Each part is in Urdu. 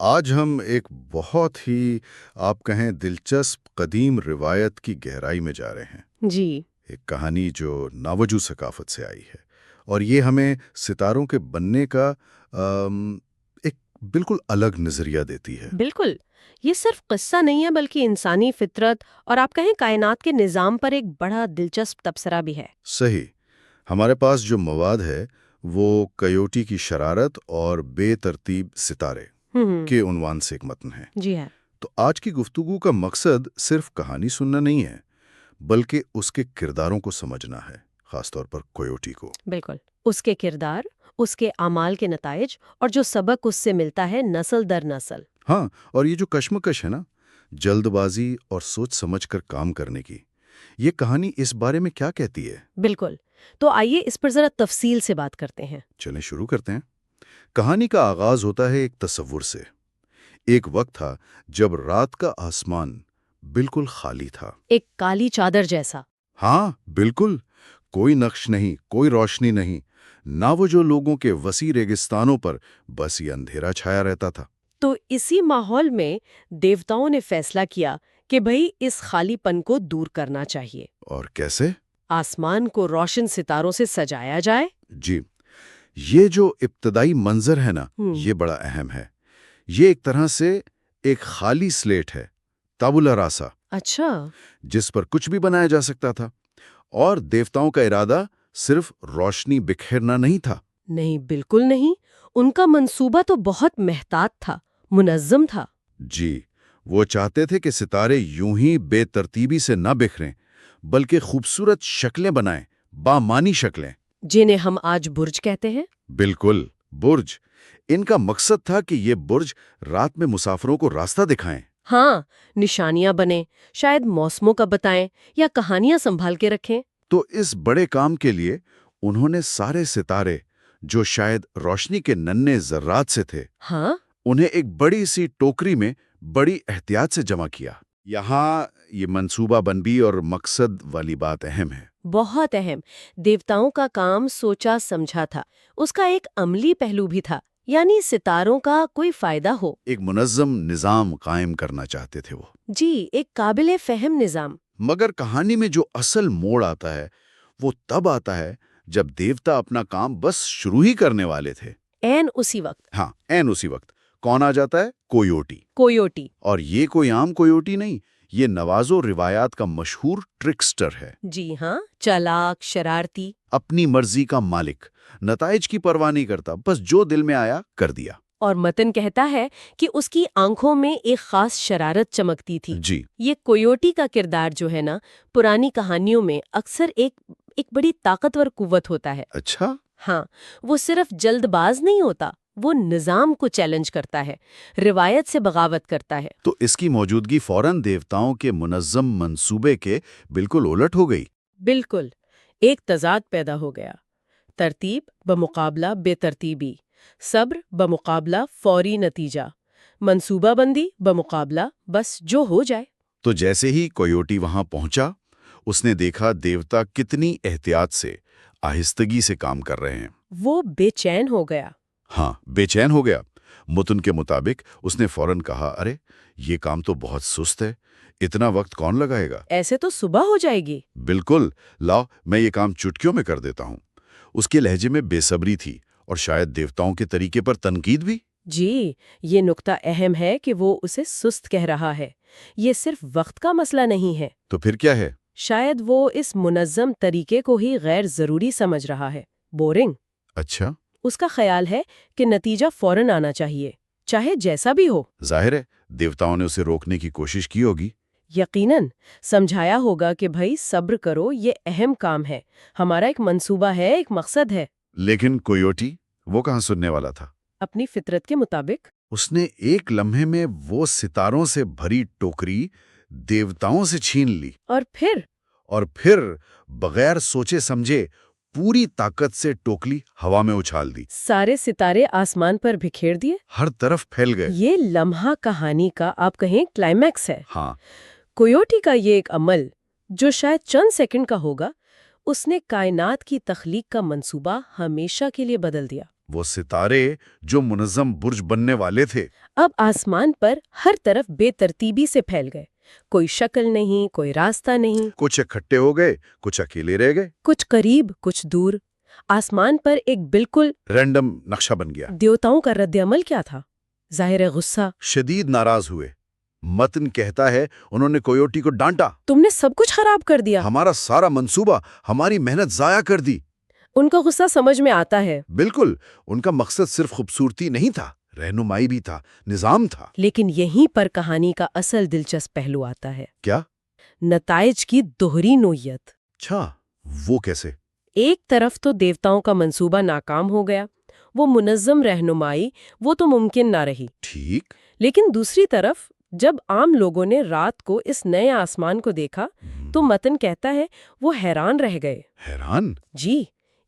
آج ہم ایک بہت ہی آپ کہیں دلچسپ قدیم روایت کی گہرائی میں جا رہے ہیں۔ جی ایک کہانی جو ناوجو ثقافت سے آئی ہے اور یہ ہمیں ستاروں کے بننے کا ایک بالکل الگ نظریہ دیتی ہے۔ بالکل، یہ صرف قصہ نہیں ہے بلکہ انسانی فطرت اور آپ کہیں کائنات کے نظام پر ایک بڑا دلچسپ تبصرہ بھی ہے۔ صحیح۔ ہمارے پاس جو مواد ہے وہ کیوٹی کی شرارت اور بے ترتیب ستارے کے عنوان سے ایک متن ہے۔ جی ہے۔ تو آج کی گفتگو کا مقصد صرف کہانی سننا نہیں ہے بلکہ اس کے کرداروں کو سمجھنا ہے، خاص طور پر کویوٹی کو۔ بالکل، اس کے کردار، اس کے اعمال کے نتائج اور جو سبق اس سے ملتا ہے نسل در نسل۔ ہاں، اور یہ جو کشمکش ہے نا، جلد بازی اور سوچ سمجھ کر کام کرنے کی، یہ کہانی اس بارے میں کیا کہتی ہے؟ بالکل، تو آئیے اس پر ذرا تفصیل سے بات کرتے ہیں۔ چلیں شروع کرتے ہیں۔ کہانی کا آغاز ہوتا ہے ایک تصور سے۔ ایک وقت تھا جب رات کا آسمان بالکل خالی تھا۔ ایک کالی چادر جیسا۔ ہاں بالکل، کوئی نقش نہیں، کوئی روشنی نہیں، نہ وہ جو لوگوں کے وسیع ریگستانوں پر بس یہ اندھیرا چھایا رہتا تھا۔ تو اسی ماحول میں دیوتاؤں نے فیصلہ کیا کہ بھئی اس خالی پن کو دور کرنا چاہیے۔ اور کیسے؟ آسمان کو روشن ستاروں سے سجایا جائے۔ جی، یہ جو ابتدائی منظر ہے نا، یہ بڑا اہم ہے۔ یہ ایک طرح سے ایک خالی سلیٹ ہے، تابولا راسا، اچھا۔ جس پر کچھ بھی بنایا جا سکتا تھا، اور دیوتاؤں کا ارادہ صرف روشنی بکھیرنا نہیں تھا۔ نہیں، بالکل نہیں، ان کا منصوبہ تو بہت محتاط تھا، منظم تھا۔ جی، وہ چاہتے تھے کہ ستارے یوں ہی بے ترتیبی سے نہ بکھریں بلکہ خوبصورت شکلیں بنائیں، بامانی شکلیں۔ جنہیں ہم آج برج کہتے ہیں۔ بالکل، برج۔ ان کا مقصد تھا کہ یہ برج رات میں مسافروں کو راستہ دکھائیں۔ ہاں، نشانیاں بنیں، شاید موسموں کا بتائیں یا کہانیاں سنبھال کے رکھیں۔ تو اس بڑے کام کے لیے انہوں نے سارے ستارے جو شاید روشنی کے ننھے ذرات سے تھے، ہاں، انہیں ایک بڑی سی ٹوکری میں بڑی احتیاط سے جمع کیا۔ یہاں یہ منصوبہ بندی اور مقصد والی بات اہم ہے۔ بہت اہم۔ دیوتاؤں کا کام سوچا سمجھا تھا، اس کا ایک عملی پہلو بھی تھا، یعنی ستاروں کا کوئی فائدہ ہو۔ ایک منظم نظام قائم کرنا چاہتے تھے وہ۔ جی، ایک قابل فہم نظام۔ مگر کہانی میں جو اصل موڑ آتا ہے وہ تب آتا ہے جب دیوتا اپنا کام بس شروع ہی کرنے والے تھے۔ عین اسی وقت۔ ہاں، عین اسی وقت کون آ جاتا ہے؟ کویوٹی۔ کویوٹی۔ اور یہ کوئی عام کویوٹی نہیں، یہ نوازو روایات کا مشہور ٹرکسٹر ہے۔ جی ہاں، چالاک، شرارتی۔ اپنی مرضی کا مالک، نتائج کی پرواہ نہیں کرتا، بس جو دل میں آیا کر دیا۔ اور متن کہتا ہے کہ اس کی آنکھوں میں ایک خاص شرارت چمکتی تھی۔ جی، یہ کویوٹی کا کردار جو ہے نا، پرانی کہانیوں میں اکثر ایک بڑی طاقتور قوت ہوتا ہے۔ اچھا۔ ہاں، وہ صرف جلد باز نہیں ہوتا، وہ نظام کو چیلنج کرتا ہے، روایت سے بغاوت کرتا ہے۔ تو اس کی موجودگی فوراً دیوتاؤں کے منظم منصوبے کے بالکل الٹ ہو گئی۔ بالکل، ایک تضاد پیدا ہو گیا۔ ترتیب بمقابلہ بے ترتیبی، صبر بمقابلہ فوری نتیجہ، منصوبہ بندی بمقابلہ بس جو ہو جائے۔ تو جیسے ہی کویوٹی وہاں پہنچا، اس نے دیکھا دیوتا کتنی احتیاط سے، آہستگی سے کام کر رہے ہیں۔ وہ بے چین ہو گیا۔ ہاں، بے چین ہو گیا۔ متن کے مطابق اس نے فوراً کہا، ارے یہ کام تو بہت سست ہے، اتنا وقت کون لگائے گا؟ ایسے تو صبح ہو جائے گی۔ بالکل، لاؤ میں یہ کام چٹکیوں میں کر دیتا ہوں۔ اس کے لہجے میں بے صبری تھی اور شاید دیوتاؤں کے طریقے پر تنقید بھی۔ جی، یہ نقطہ اہم ہے کہ وہ اسے سست کہہ رہا ہے۔ یہ صرف وقت کا مسئلہ نہیں ہے۔ تو پھر کیا ہے؟ شاید وہ اس منظم طریقے کو ہی غیر ضروری سمجھ رہا ہے، بورنگ۔ اچھا۔ اس کا خیال ہے کہ نتیجہ فوراً آنا چاہیے، چاہے جیسا بھی ہو۔ ظاہر ہے دیوتاؤں نے اسے روکنے کی کوشش کی ہوگی۔ یقیناً سمجھایا ہوگا کہ بھائی صبر کرو، یہ اہم کام ہے، ہمارا ایک منصوبہ ہے، ایک مقصد ہے۔ لیکن کویوٹی وہ کہاں سننے والا تھا؟ اپنی فطرت کے مطابق اس نے ایک لمحے میں وہ ستاروں سے بھری ٹوکری دیوتاؤں سے چھین لی، اور پھر بغیر سوچے سمجھے پوری طاقت سے ٹوکلی ہوا میں اچھال دی۔ سارے ستارے آسمان پر بکھیر دیے، ہر طرف پھیل گئے۔ یہ لمحہ کہانی کا آپ کہیں کلائمیکس ہے۔ ہاں، کویوٹی کا یہ ایک عمل جو شاید چند سیکنڈ کا ہوگا، اس نے کائنات کی تخلیق کا منصوبہ ہمیشہ کے لیے بدل دیا۔ وہ ستارے جو منظم برج بننے والے تھے، اب آسمان پر ہر طرف بے ترتیبی سے پھیل گئے، کوئی شکل نہیں، کوئی راستہ نہیں، کچھ اکٹھے ہو گئے، کچھ اکیلے رہ گئے، کچھ قریب کچھ دور۔ آسمان پر ایک بالکل رینڈم نقشہ بن گیا۔ دیوتاؤں کا رد عمل کیا تھا؟ ظاہر ہے غصہ۔ شدید ناراض ہوئے۔ متن کہتا ہے انہوں نے کویوٹی کو ڈانٹا، تم نے سب کچھ خراب کر دیا۔ ہمارا سارا منصوبہ، ہماری محنت ضائع کر دی۔ ان کا غصہ سمجھ میں آتا ہے، بالکل، ان کا مقصد صرف خوبصورتی نہیں تھا، رہنمائی بھی تھا، نظام تھا۔ لیکن یہیں پر کہانی کا اصل دلچسپ پہلو آتا ہے، کیا؟ نتائج کی دوہری نوعیت۔ اچھا، وہ کیسے؟ ایک طرف تو دیوتاؤں کا منصوبہ ناکام ہو گیا، وہ منظم رہنمائی وہ تو ممکن نہ رہی، ٹھیک۔ لیکن دوسری طرف جب عام لوگوں نے رات کو اس نئے آسمان کو دیکھا تو متن کہتا ہے وہ حیران رہ گئے۔ حیران؟ جی،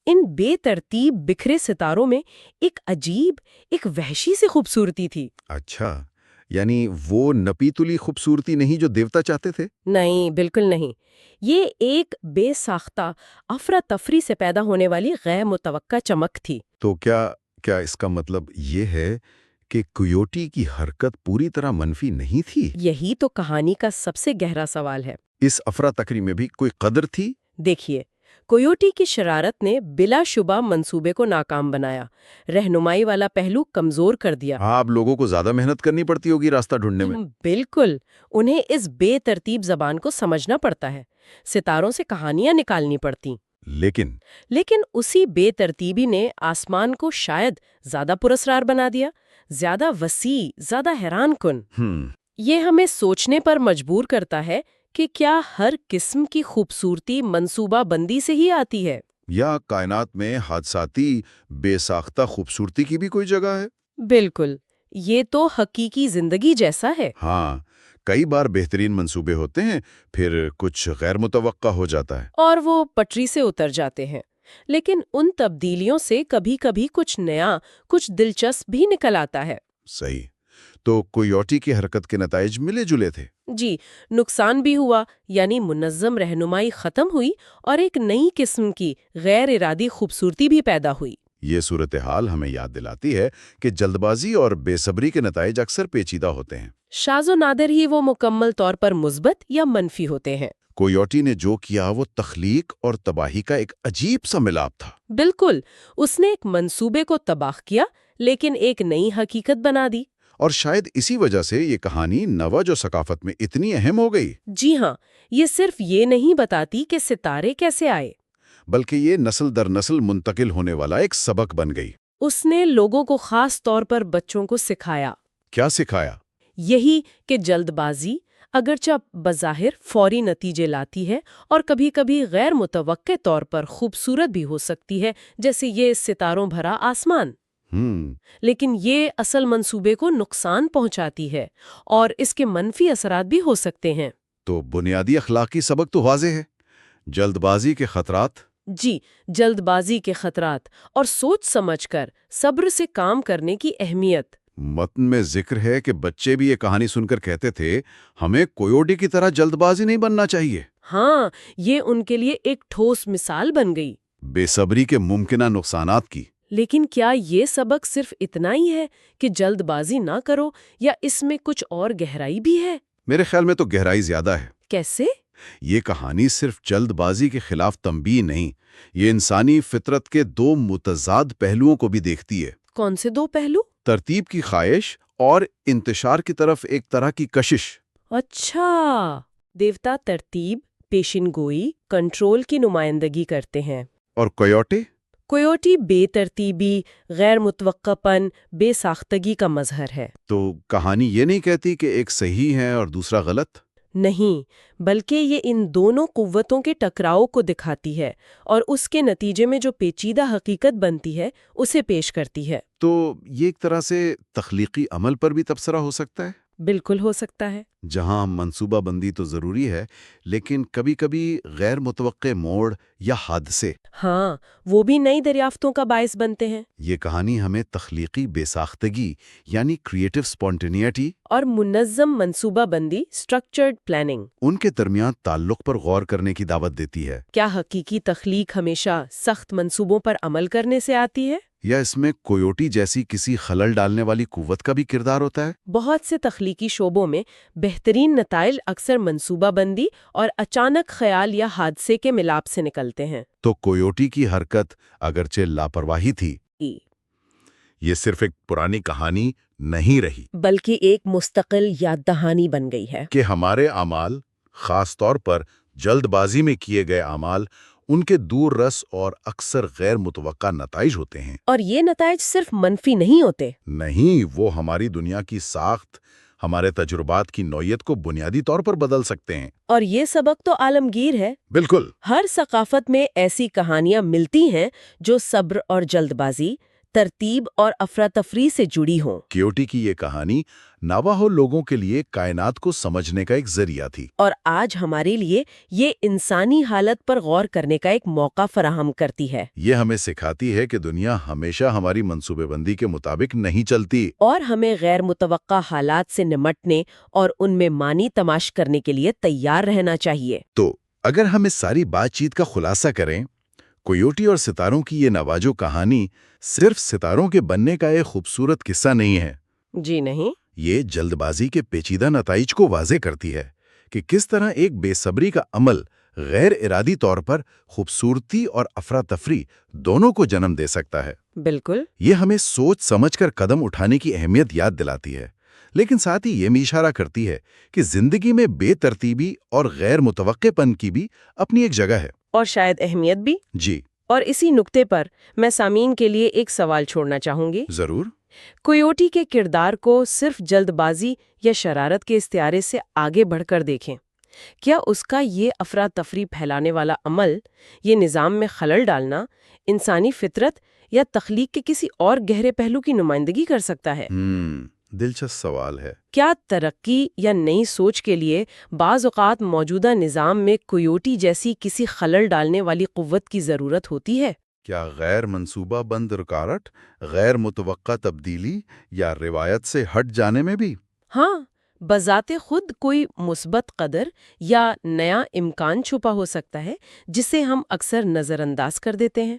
ان بے ترتیب بکھرے ستاروں میں ایک عجیب، ایک وحشی سی خوبصورتی تھی۔ اچھا، یعنی وہ نپی تلی خوبصورتی نہیں جو دیوتا چاہتے تھے؟ نہیں، بالکل نہیں۔ یہ ایک بے ساختہ افراتفری سے پیدا ہونے والی غیر متوقع چمک تھی۔ تو کیا اس کا مطلب یہ ہے کہ کویوٹی کی حرکت پوری طرح منفی نہیں تھی؟ یہی تو کہانی کا سب سے گہرا سوال ہے۔ اس افراتفری میں بھی کوئی قدر تھی؟ دیکھیے، کویوٹی کی شرارت نے بلا شبہ منصوبے کو ناکام بنایا، رہنمائی والا پہلو کمزور کر دیا۔ آپ لوگوں کو زیادہ محنت کرنی پڑتی ہوگی راستہ ڈھونڈنے میں۔ بالکل، انہیں اس بے ترتیب زبان کو سمجھنا پڑتا ہے، ستاروں سے کہانیاں نکالنی پڑتی۔ لیکن اسی بے ترتیبی نے آسمان کو شاید زیادہ پراسرار بنا دیا، زیادہ وسیع، زیادہ حیران کن۔ یہ ہمیں سوچنے پر مجبور کرتا ہے کہ کیا ہر قسم کی خوبصورتی منصوبہ بندی سے ہی آتی ہے؟ یا کائنات میں حادثاتی بے ساختہ خوبصورتی کی بھی کوئی جگہ ہے؟ بالکل، یہ تو حقیقی زندگی جیسا ہے۔ ہاں، کئی بار بہترین منصوبے ہوتے ہیں، پھر کچھ غیر متوقع ہو جاتا ہے اور وہ پٹری سے اتر جاتے ہیں، لیکن ان تبدیلیوں سے کبھی کبھی کچھ نیا، کچھ دلچسپ بھی نکل آتا ہے۔ صحیح۔ تو کویوٹی کی حرکت کے نتائج ملے جلے تھے؟ جی، نقصان بھی ہوا، یعنی منظم رہنمائی ختم ہوئی اور ایک نئی قسم کی غیر ارادی خوبصورتی بھی پیدا ہوئی۔ یہ صورتحال ہمیں یاد دلاتی ہے کہ جلد بازی اور بے صبری کے نتائج اکثر پیچیدہ ہوتے ہیں۔ شاذ و نادر ہی وہ مکمل طور پر مثبت یا منفی ہوتے ہیں۔ کویوٹی نے جو کیا وہ تخلیق اور تباہی کا ایک عجیب سا ملاپ تھا۔ بالکل، اس نے ایک منصوبے کو تباہ کیا لیکن ایک نئی حقیقت بنا دی۔ اور شاید اسی وجہ سے یہ کہانی نوا جو ثقافت میں اتنی اہم ہو گئی۔ جی ہاں، یہ صرف یہ نہیں بتاتی کہ ستارے کیسے آئے، بلکہ یہ نسل در نسل منتقل ہونے والا ایک سبق بن گئی۔ اس نے لوگوں کو، خاص طور پر بچوں کو سکھایا۔ کیا سکھایا؟ یہی کہ جلد بازی اگرچہ بظاہر فوری نتیجے لاتی ہے اور کبھی کبھی غیر متوقع طور پر خوبصورت بھی ہو سکتی ہے، جیسے یہ ستاروں بھرا آسمان، لیکن یہ اصل منصوبے کو نقصان پہنچاتی ہے اور اس کے منفی اثرات بھی ہو سکتے ہیں۔ تو بنیادی اخلاقی سبق تو واضح ہے، جلد بازی کے خطرات۔ جی، جلد بازی کے خطرات اور سوچ سمجھ کر صبر سے کام کرنے کی اہمیت۔ متن میں ذکر ہے کہ بچے بھی یہ کہانی سن کر کہتے تھے ہمیں کویوٹی کی طرح جلد بازی نہیں بننا چاہیے۔ ہاں، یہ ان کے لیے ایک ٹھوس مثال بن گئی بے صبری کے ممکنہ نقصانات کی۔ لیکن کیا یہ سبق صرف اتنا ہی ہے کہ جلد بازی نہ کرو، یا اس میں کچھ اور گہرائی بھی ہے؟ میرے خیال میں تو گہرائی زیادہ ہے۔ کیسے؟ یہ کہانی صرف جلد بازی کے خلاف تنبیہ نہیں، یہ انسانی فطرت کے دو متضاد پہلوؤں کو بھی دیکھتی ہے۔ کون سے دو پہلو؟ ترتیب کی خواہش اور انتشار کی طرف ایک طرح کی کشش۔ اچھا، دیوتا ترتیب، پیشن گوئی، کنٹرول کی نمائندگی کرتے ہیں، اور کویوٹی بے ترتیبی، غیر متوقع پن، بے ساختگی کا مظہر ہے۔ تو کہانی یہ نہیں کہتی کہ ایک صحیح ہے اور دوسرا غلط؟ نہیں، بلکہ یہ ان دونوں قوتوں کے ٹکراؤ کو دکھاتی ہے اور اس کے نتیجے میں جو پیچیدہ حقیقت بنتی ہے اسے پیش کرتی ہے۔ تو یہ ایک طرح سے تخلیقی عمل پر بھی تبصرہ ہو سکتا ہے؟ بالکل ہو سکتا ہے۔ جہاں منصوبہ بندی تو ضروری ہے، لیکن کبھی کبھی غیر متوقع موڑ یا حادثے، ہاں، وہ بھی نئی دریافتوں کا باعث بنتے ہیں۔ یہ کہانی ہمیں تخلیقی بے ساختگی یعنی کریٹو سپونٹینیٹی اور منظم منصوبہ بندی اسٹرکچرڈ پلاننگ ان کے درمیان تعلق پر غور کرنے کی دعوت دیتی ہے۔ کیا حقیقی تخلیق ہمیشہ سخت منصوبوں پر عمل کرنے سے آتی ہے؟ یا اس میں کویوٹی جیسی کسی خلل ڈالنے والی قوت کا بھی کردار ہوتا ہے؟ بہت سے تخلیقی شعبوں میں بہترین نتائج اکثر منصوبہ بندی اور اچانک خیال یا حادثے کے ملاپ سے نکلتے ہیں۔ تو کویوٹی کی حرکت اگرچہ لاپرواہی تھی، یہ صرف ایک پرانی کہانی نہیں رہی، بلکہ ایک مستقل یاد دہانی بن گئی ہے کہ ہمارے اعمال، خاص طور پر جلد بازی میں کیے گئے اعمال، ان کے دور رس اور اکثر غیر متوقع نتائج ہوتے ہیں۔ اور یہ نتائج صرف منفی نہیں ہوتے۔ نہیں، وہ ہماری دنیا کی ساخت، ہمارے تجربات کی نوعیت کو بنیادی طور پر بدل سکتے ہیں۔ اور یہ سبق تو عالمگیر ہے۔ بالکل۔ ہر ثقافت میں ایسی کہانیاں ملتی ہیں جو صبر اور جلد بازی، ترتیب اور افراتفری سے جڑی ہوں۔ کویوٹی کی یہ کہانی ناواہو لوگوں کے لیے کائنات کو سمجھنے کا ایک ذریعہ تھی، اور آج ہمارے لیے یہ انسانی حالت پر غور کرنے کا ایک موقع فراہم کرتی ہے۔ یہ ہمیں سکھاتی ہے کہ دنیا ہمیشہ ہماری منصوبے بندی کے مطابق نہیں چلتی، اور ہمیں غیر متوقع حالات سے نمٹنے اور ان میں معنی تماش کرنے کے لیے تیار رہنا چاہیے۔ تو اگر ہم اس ساری بات چیت کا خلاصہ کریں، کویوٹی اور ستاروں کی یہ نواجو کہانی صرف ستاروں کے بننے کا ایک خوبصورت قصہ نہیں ہے۔ جی نہیں۔ یہ جلد بازی کے پیچیدہ نتائج کو واضح کرتی ہے کہ کس طرح ایک بے صبری کا عمل غیر ارادی طور پر خوبصورتی اور افراتفری دونوں کو جنم دے سکتا ہے۔ بالکل۔ یہ ہمیں سوچ سمجھ کر قدم اٹھانے کی اہمیت یاد دلاتی ہے، لیکن ساتھ ہی یہ بھی اشارہ کرتی ہے کہ زندگی میں بے ترتیبی اور غیر متوقع پن کی بھی اپنی ایک جگہ ہے، اور شاید اہمیت بھی۔ جی اور اسی نقطے پر میں سامعین کے لیے ایک سوال چھوڑنا چاہوں گی۔ ضرور۔ کویوٹی کے کردار کو صرف جلد بازی یا شرارت کے استعارے سے آگے بڑھ کر دیکھیں۔ کیا اس کا یہ افراتفری پھیلانے والا عمل، یہ نظام میں خلل ڈالنا، انسانی فطرت یا تخلیق کے کسی اور گہرے پہلو کی نمائندگی کر سکتا ہے؟ دلچسپ سوال ہے۔ کیا ترقی یا نئی سوچ کے لیے بعض اوقات موجودہ نظام میں کویوٹی جیسی کسی خلل ڈالنے والی قوت کی ضرورت ہوتی ہے؟ کیا غیر منصوبہ بند رکاوٹ، غیر متوقع تبدیلی یا روایت سے ہٹ جانے میں بھی؟ ہاں، بذات خود کوئی مثبت قدر یا نیا امکان چھپا ہو سکتا ہے جسے ہم اکثر نظر انداز کر دیتے ہیں۔